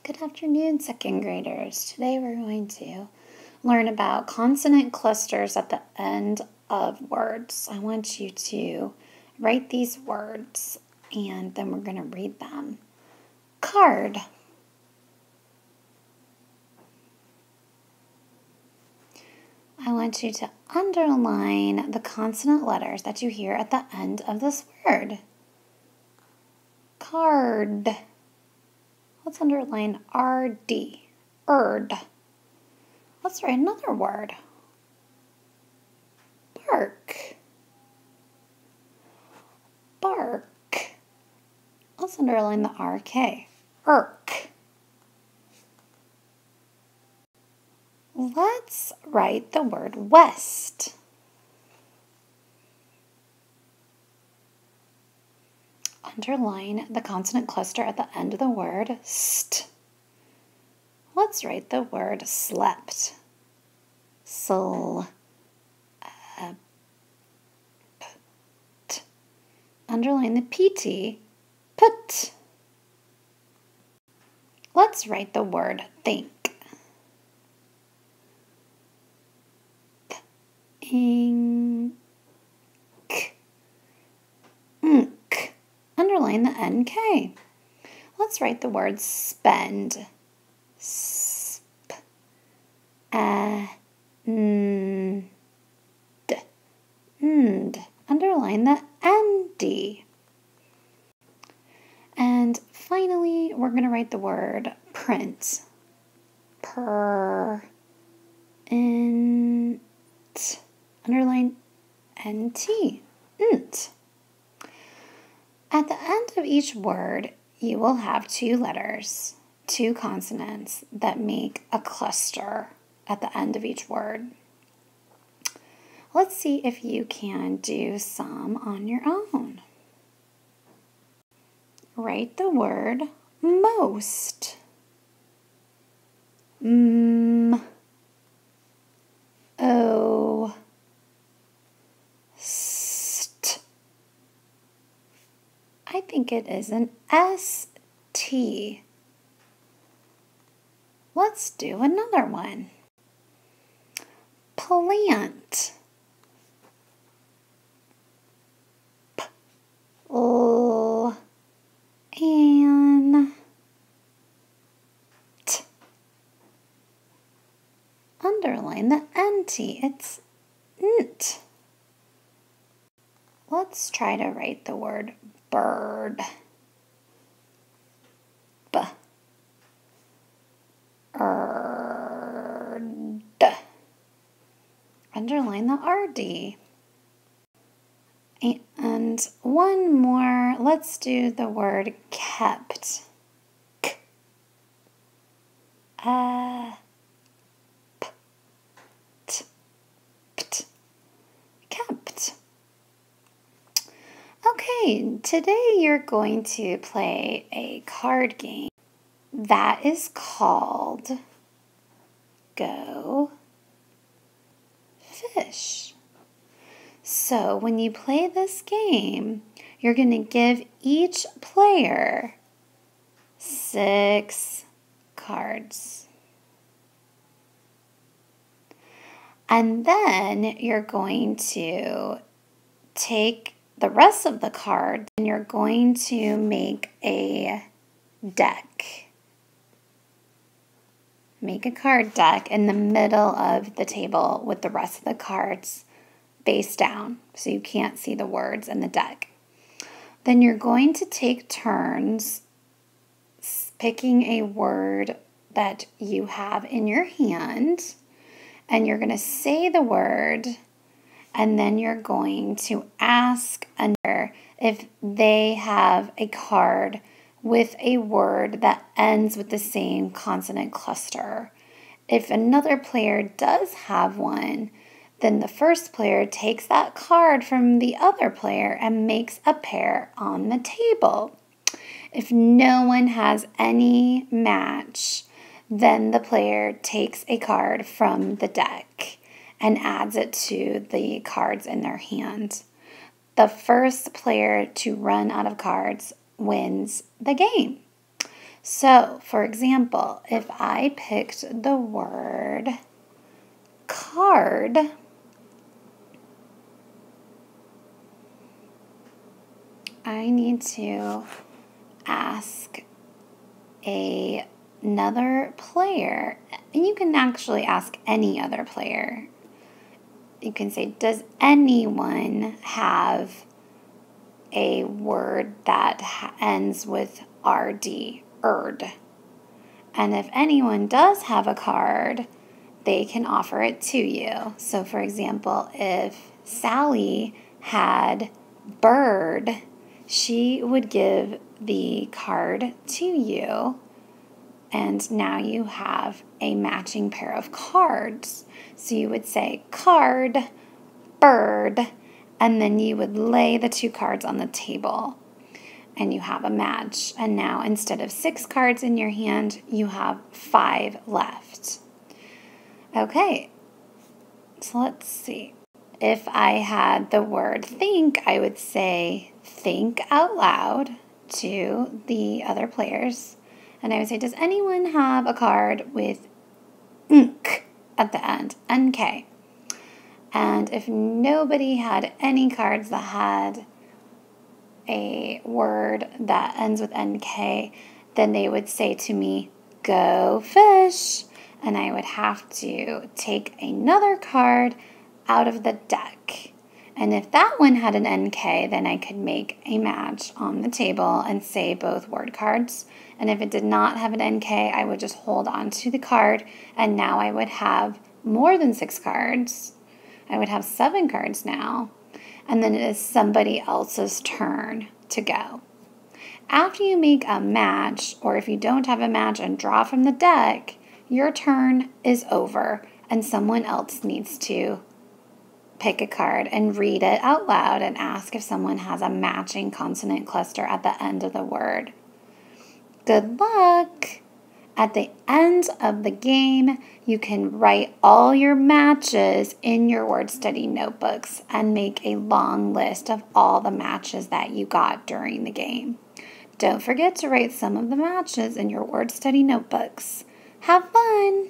Good afternoon, second graders. Today we're going to learn about consonant clusters at the end of words. I want you to write these words and then we're going to read them. Card. I want you to underline the consonant letters that you hear at the end of this word. Card. Let's underline RD. Erd. Let's write another word. Bark. Bark. Let's underline the RK. Irk. Let's write the word west. Underline the consonant cluster at the end of the word st. Let's write the word slept. Underline the PT, put. Let's write the word think. Ink. Ink. Underline the NK. Let's write the word spend. Sp. Nd. Nd. Underline the ND. And finally, we're going to write the word print. Int. Underline NT. Nt. At the end of each word, you will have two letters, two consonants that make a cluster at the end of each word. Let's see if you can do some on your own. Write the word most. O. St. I think it is an ST. Let's do another one. Plant. Underline the NT. It's nt. Let's try to write the word bird. B. Erd. Underline the RD. And one more. Let's do the word kept. K. Kept. Okay, today you're going to play a card game that is called Go Fish. So when you play this game, you're going to give each player 6 cards. And then you're going to take the rest of the cards and you're going to make a deck. Make a card deck in the middle of the table with the rest of the cards face down so you can't see the words in the deck. Then you're going to take turns picking a word that you have in your hand. And you're going to say the word, and then you're going to ask another if they have a card with a word that ends with the same consonant cluster. If another player does have one, then the first player takes that card from the other player and makes a pair on the table. If no one has any match, then the player takes a card from the deck and adds it to the cards in their hand. The first player to run out of cards wins the game. So, for example, if I picked the word card, I need to ask another player, and you can actually ask any other player. You can say, does anyone have a word that ends with RD, erd? And if anyone does have a card, they can offer it to you. So, for example, if Sally had bird, she would give the card to you, and now you have a matching pair of cards. So you would say card, bird, and then you would lay the 2 cards on the table, and you have a match. And now instead of 6 cards in your hand, you have 5 left. Okay, so let's see. If I had the word think, I would say think out loud to the other players. And I would say, does anyone have a card with nk at the end? NK. And if nobody had any cards that had a word that ends with NK, then they would say to me, go fish. And I would have to take another card out of the deck. And if that one had an NK, then I could make a match on the table and say both word cards. And if it did not have an NK, I would just hold on to the card, and now I would have more than 6 cards. I would have 7 cards now. And then it is somebody else's turn to go. After you make a match, or if you don't have a match and draw from the deck, your turn is over, and someone else needs to pick a card and read it out loud and ask if someone has a matching consonant cluster at the end of the word. Good luck! At the end of the game, you can write all your matches in your word study notebooks and make a long list of all the matches that you got during the game. Don't forget to write some of the matches in your word study notebooks. Have fun!